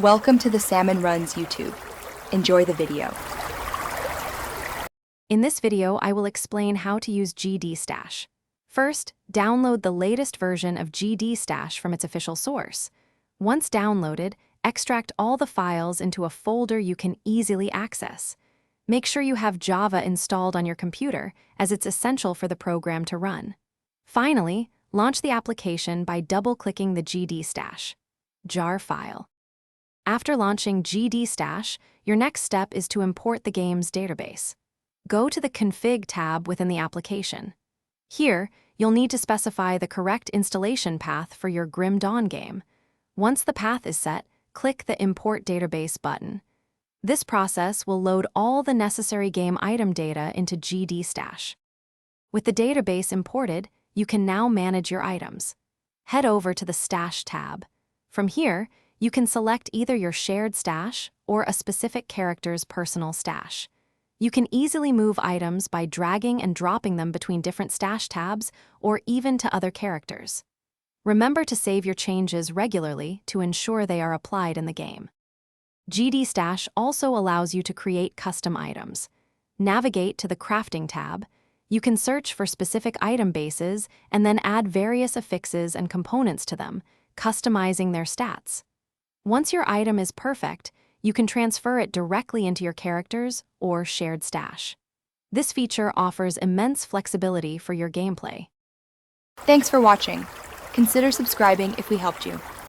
Welcome to the Salmon Runs YouTube. Enjoy the video. In this video, I will explain how to use GD Stash. First, download the latest version of GD Stash from its official source. Once downloaded, extract all the files into a folder you can easily access. Make sure you have Java installed on your computer, as it's essential for the program to run. Finally, launch the application by double-clicking the GD Stash jar file. After launching GD Stash, your next step is to import the game's database. Go to the Config tab within the application. Here, you'll need to specify the correct installation path for your Grim Dawn game. Once the path is set, click the Import Database button. This process will load all the necessary game item data into GD Stash. With the database imported, you can now manage your items. Head over to the Stash tab. From here, you can select either your shared stash or a specific character's personal stash. You can easily move items by dragging and dropping them between different stash tabs or even to other characters. Remember to save your changes regularly to ensure they are applied in the game. GD Stash also allows you to create custom items. Navigate to the Crafting tab. You can search for specific item bases and then add various affixes and components to them, customizing their stats. Once your item is perfect, you can transfer it directly into your characters or shared stash. This feature offers immense flexibility for your gameplay. Thanks for watching. Consider subscribing if we helped you.